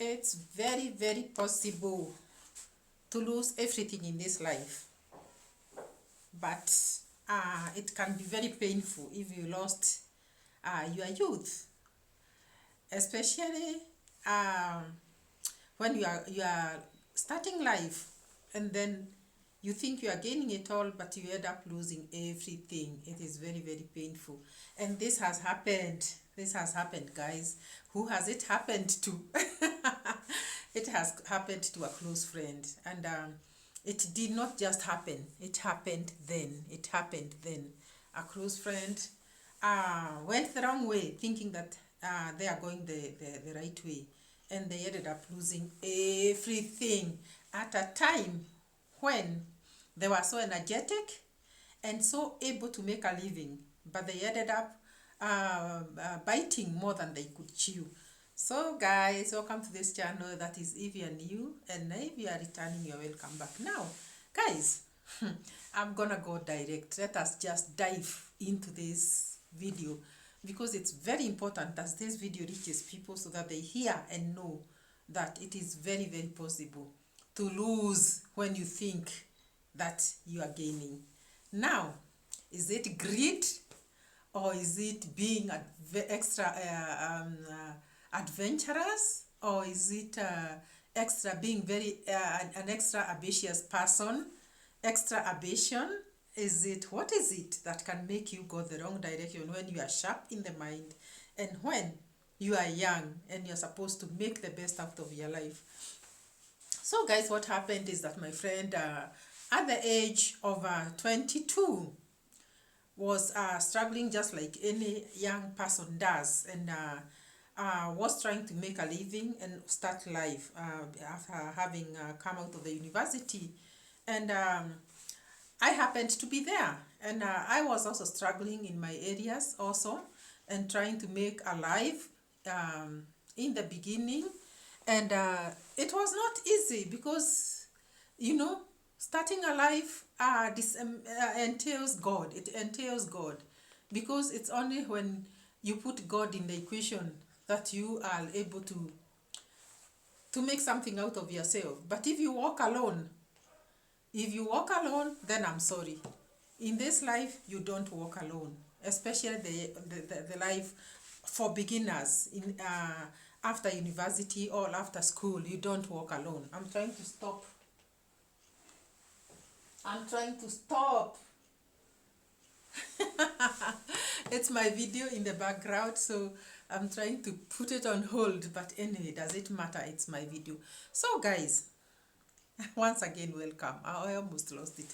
It's very, very possible to lose everything in this life, but it can be very painful if you lost your youth, especially um, when you are starting life, and then you think you are gaining it all, but you end up losing everything. It is very, very painful, and this has happened. This has happened, guys. Who has it happened to? It has happened to a close friend, and it did not just happen. It happened then. It happened then. A close friend went the wrong way, thinking that they are going the right way, and they ended up losing everything at a time when they were so energetic and so able to make a living, but they ended up biting more than they could chew. So guys, welcome to this channel. That is if you are new, and if you are returning, you're welcome back. Now guys, I'm gonna go direct. Let us just dive into this video, because it's very important that this video reaches people so that they hear and know that it is very, very possible to lose when you think that you are gaining. Now, is it greed, or is it being extra adventurous, or is it extra being very an extra ambitious person, extra ambition? Is it, what is it that can make you go the wrong direction when you are sharp in the mind, and when you are young and you're supposed to make the best out of your life? So guys, what happened is that my friend at the age of 22 was struggling just like any young person does, and was trying to make a living and start life after having come out of the university. And I happened to be there, and I was also struggling in my areas also, and trying to make a life in the beginning. And it was not easy, because you know, starting a life entails God. It entails God, because it's only when you put God in the equation that you are able to make something out of yourself. But if you walk alone, then I'm sorry. In this life, you don't walk alone, especially the life for beginners in after university or after school. You don't walk alone. I'm trying to stop. It's my video in the background, so I'm trying to put it on hold, but anyway, does it matter? It's my video. So guys, once again, welcome. I almost lost it.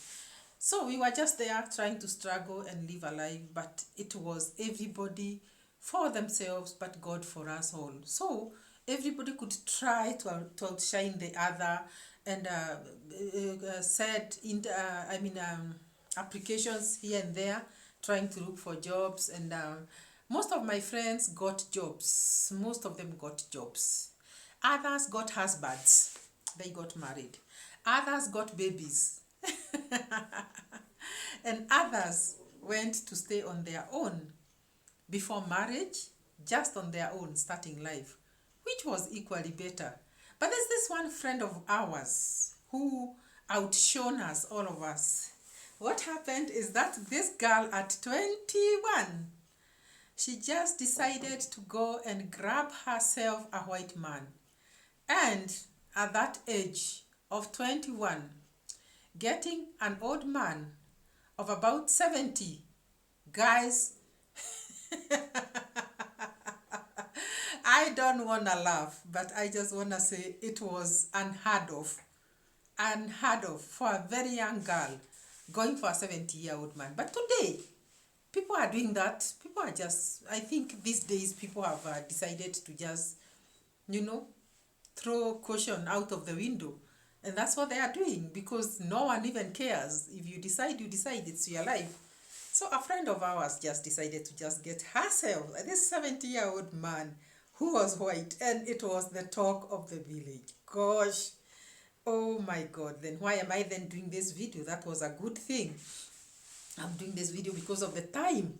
So we were just there trying to struggle and live a life, but it was everybody for themselves, but God for us all. So everybody could try to outshine the other, and said in applications here and there, trying to look for jobs. And most of my friends got jobs. Most of them got jobs. Others got husbands. They got married. Others got babies. And others went to stay on their own before marriage, just on their own, starting life, which was equally better. But there's this one friend of ours who outshone us, all of us. What happened is that this girl at 21, she just decided to go and grab herself a white man. And at that age of 21, getting an old man of about 70, guys, I don't want to laugh, but I just want to say it was unheard of for a very young girl going for a 70-year-old man. But today, people are doing that. People are just, I think these days people have decided to just, you know, throw caution out of the window. And that's what they are doing, because no one even cares. If you decide, you decide. It's your life. So a friend of ours just decided to just get herself this 70-year-old man who was white, and it was the talk of the village. Gosh, oh my God, then why am I then doing this video? That was a good thing. I'm doing this video because of the time,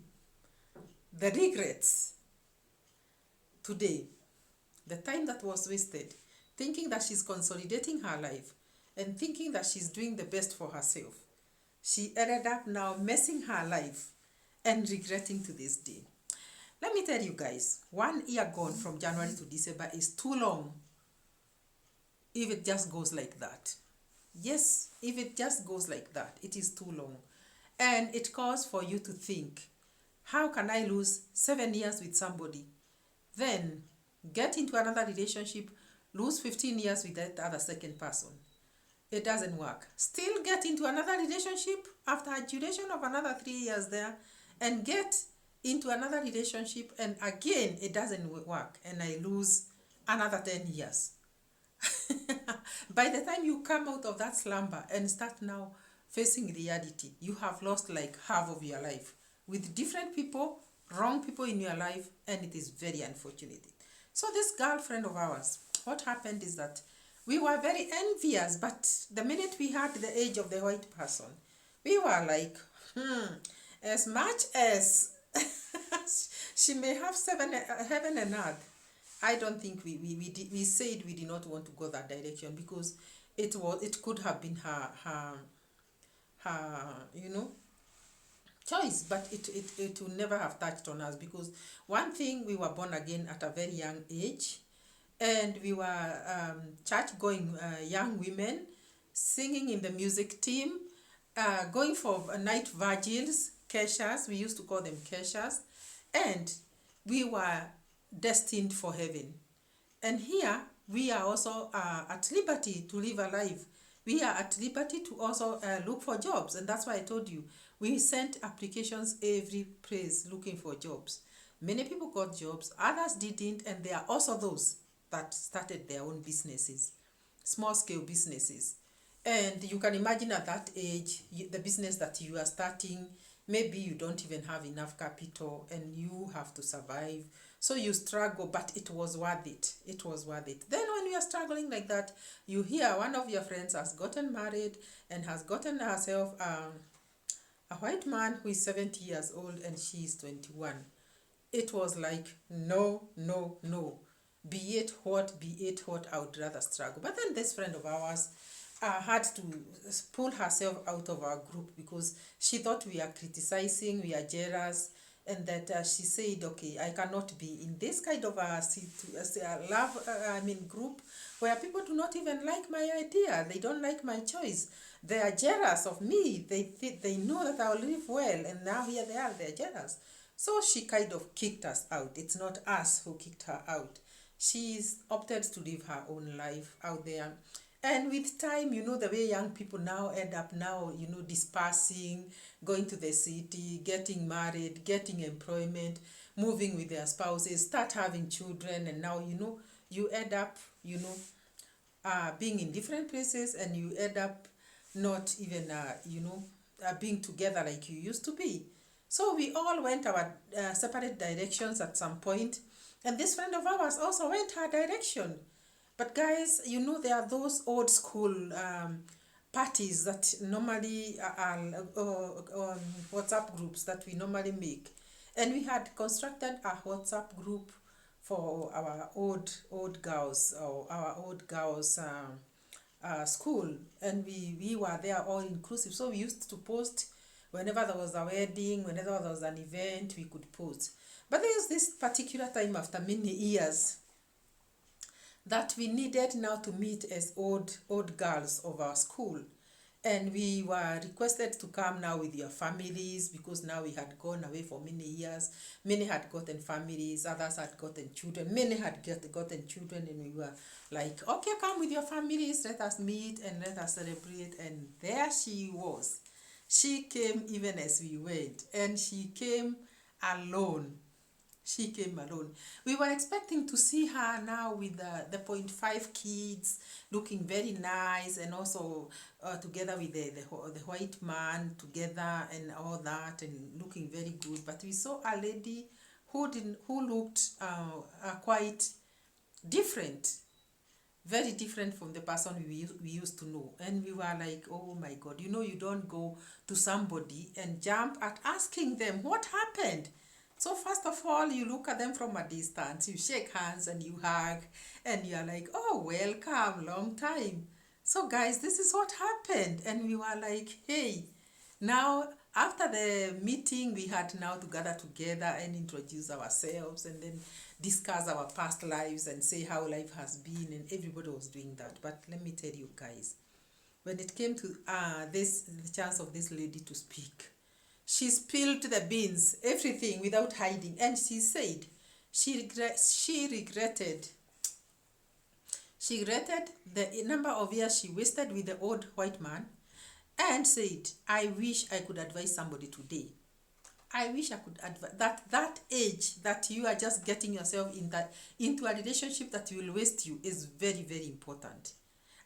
the regrets today, the time that was wasted. thinking that she's consolidating her life and thinking that she's doing the best for herself. She ended up now messing her life and regretting to this day. Let me tell you guys, 1 year gone from January to December is too long if it just goes like that. Yes, if it just goes like that, it is too long. And it calls for you to think, how can I lose 7 years with somebody, then get into another relationship, lose 15 years with that other second person? It doesn't work. Still get into another relationship after a duration of another 3 years there, and get into another relationship, and again it doesn't work, and I lose another 10 years. By the time you come out of that slumber and start now facing reality, you have lost like half of your life with different people, wrong people in your life, and it is very unfortunate. So this girlfriend of ours, what happened is that we were very envious, but the minute we had the age of the white person, we were like, as much as she may have heaven and earth, I don't think we said we did not want to go that direction, because it could have been her choice, but it would never have touched on us, because one thing, we were born again at a very young age, and we were church going young women, singing in the music team, going for night vigils, keshas, we used to call them keshas, and we were destined for heaven. And here we are also at liberty to live a life. We are at liberty to also look for jobs, and that's why I told you we sent applications every place looking for jobs. Many people got jobs, others didn't, and there are also those that started their own businesses, small scale businesses. And you can imagine at that age, the business that you are starting, maybe you don't even have enough capital and you have to survive. So you struggle, but it was worth it. It was worth it. Then when you are struggling like that, you hear one of your friends has gotten married and has gotten herself a white man who is 70 years old and she is 21. It was like, no, no, no. Be it what, I would rather struggle. But then this friend of ours had to pull herself out of our group, because she thought we are criticizing, we are jealous, and that she said, okay, I cannot be in this kind of a group where people do not even like my idea. They don't like my choice. They are jealous of me. They know that I will live well, and now here they are, they're jealous. So she kind of kicked us out. It's not us who kicked her out. She's opted to live her own life out there. And with time, the way young people now end up now, dispersing, going to the city, getting married, getting employment, moving with their spouses, start having children, and now, you end up, being in different places, and you end up not even, being together like you used to be. So we all went our separate directions at some point, and this friend of ours also went her direction. But guys, there are those old school parties that normally are WhatsApp groups that we normally make. And we had constructed a WhatsApp group for our old girls, or our old girls school. And we were there all inclusive. So we used to post whenever there was a wedding, whenever there was an event, we could post. But there was this particular time after many years that we needed now to meet as old girls of our school, and we were requested to come now with your families, because now we had gone away for many years. Many had gotten families, others had gotten children, many had gotten children, and we were like, okay, come with your families, let us meet and let us celebrate. And there she was. She came even as we went, and she came alone. She came alone. We were expecting to see her now with the 0.5 kids, looking very nice, and also together with the white man together and all that, and looking very good. But we saw a lady who looked quite different, very different from the person we used to know. And we were like, oh my God, you don't go to somebody and jump at asking them what happened. So first of all, you look at them from a distance, you shake hands and you hug, and you're like, oh, welcome, long time. So guys, this is what happened. And we were like, hey, now after the meeting, we had now to gather together and introduce ourselves and then discuss our past lives and say how life has been, and everybody was doing that. But let me tell you guys, when it came to the chance of this lady to speak, she spilled the beans, everything without hiding, and she said she regretted the number of years she wasted with the old white man, and said, I wish I could advise somebody today. I wish I could advise that age that you are just getting yourself into a relationship that will waste you is very, very important.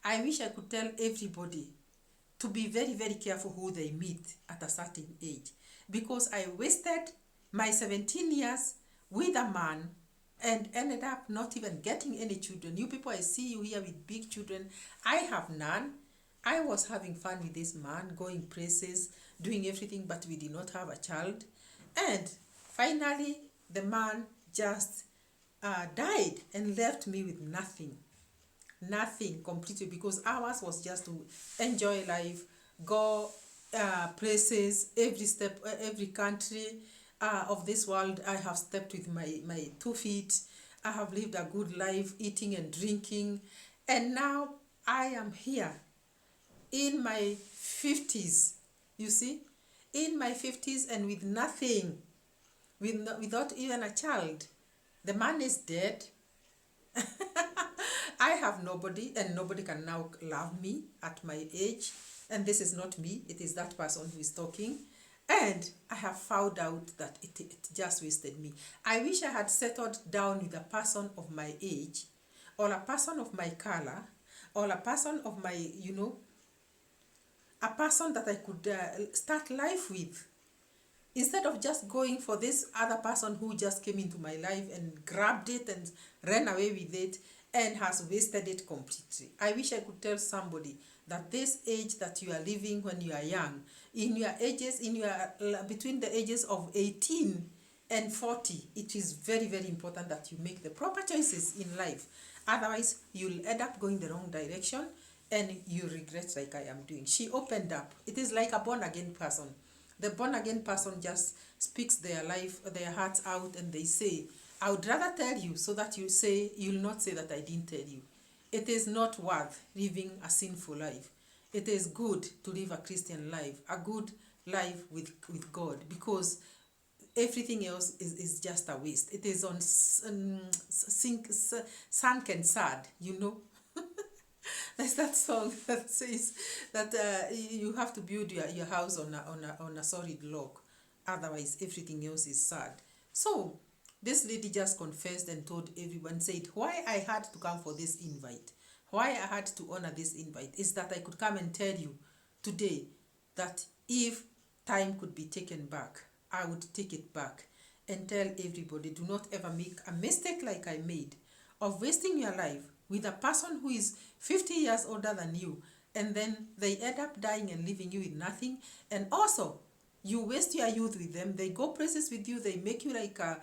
I wish I could tell everybody to be very, very careful who they meet at a certain age, because I wasted my 17 years with a man and ended up not even getting any children. You people, I see you here with big children. I have none. I was having fun with this man, going places, doing everything, but we did not have a child. And finally, the man just died and left me with nothing. Nothing completely, because ours was just to enjoy life, go places, every step, every country of this world. I have stepped with my 2 feet. I have lived a good life, eating and drinking, and now I am here in my 50s. You see, in my 50s and with nothing, without even a child. The man is dead. I have nobody, and nobody can now love me at my age. And this is not me, it is that person who is talking. And I have found out that it just wasted me. I wish I had settled down with a person of my age, or a person of my color, or a person of my, a person that I could start life with, instead of just going for this other person who just came into my life and grabbed it and ran away with it and has wasted it completely. I wish I could tell somebody that this age that you are living when you are young, in your ages, between the ages of 18 and 40, it is very, very important that you make the proper choices in life. Otherwise, you'll end up going the wrong direction and you regret, like I am doing. She opened up. It is like a born again person. The born again person just speaks their life, their hearts out, and they say, I would rather tell you, so that you'll not say that I didn't tell you. It is not worth living a sinful life. It is good to live a Christian life, a good life with God, because everything else is just a waste. It is on sunken sand, There's that song that says that you have to build your house on a solid log. Otherwise, everything else is sad. So, this lady just confessed and told everyone, said, why I had to come for this invite, why I had to honor this invite, is that I could come and tell you today that if time could be taken back, I would take it back and tell everybody, do not ever make a mistake like I made of wasting your life with a person who is 50 years older than you, and then they end up dying and leaving you with nothing. And also, you waste your youth with them. They go places with you. They make you like a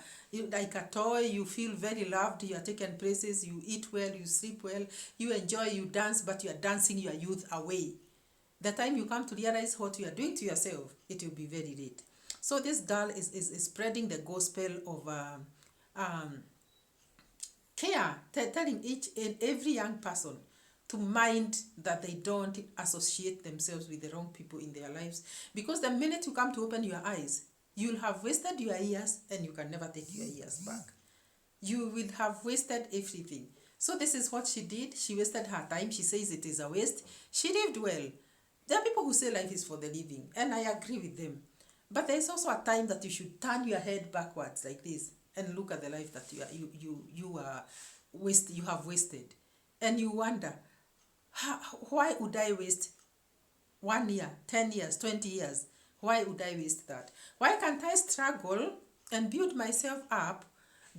toy. You feel very loved. You are taken places. You eat well. You sleep well. You enjoy. You dance, but you are dancing your youth away. The time you come to realize what you are doing to yourself, it will be very late. So this girl is spreading the gospel of care, telling each and every young person to mind that they don't associate themselves with the wrong people in their lives. Because the minute you come to open your eyes, you'll have wasted your years and you can never take your years back. You will have wasted everything. So this is what she did. She wasted her time. She says it is a waste. She lived well. There are people who say life is for the living, and I agree with them. But there is also a time that you should turn your head backwards like this and look at the life that you have wasted, and you wonder, why would I waste 1 year, 10 years, 20 years? Why would I waste that? Why can't I struggle and build myself up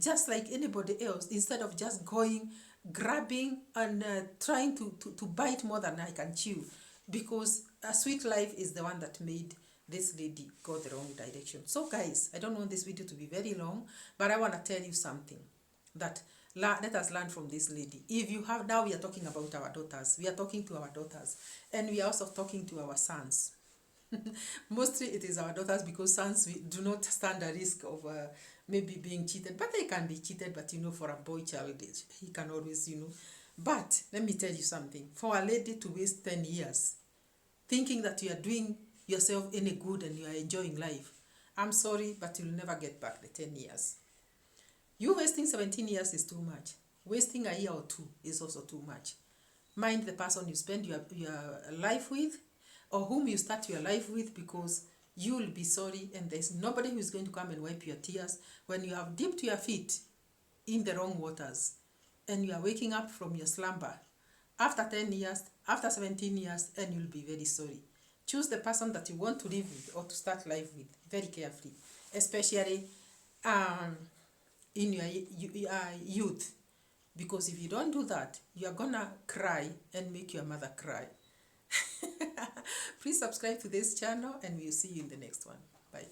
just like anybody else, instead of just going, grabbing and trying to bite more than I can chew? Because a sweet life is the one that made this lady got the wrong direction. So guys, I don't want this video to be very long, but I want to tell you something that let us learn from this lady. If you have, now we are talking about our daughters, we are talking to our daughters, and we are also talking to our sons. Mostly it is our daughters, because sons, we do not stand a risk of maybe being cheated, but they can be cheated. But you know, for a boy child, he can always, you know. But let me tell you something, for a lady to waste 10 years thinking that you are doing yourself any good and you are enjoying life, I'm sorry, but you'll never get back the 10 years. You wasting 17 years is too much. Wasting a year or two is also too much. Mind the person you spend your life with, or whom you start your life with, because you will be sorry, and there's nobody who is going to come and wipe your tears when you have dipped your feet in the wrong waters and you are waking up from your slumber after 10 years, after 17 years, and you'll be very sorry. Choose the person that you want to live with or to start life with very carefully, especially in your youth, because if you don't do that, you are gonna cry and make your mother cry. Please subscribe to this channel, and we'll see you in the next one. Bye.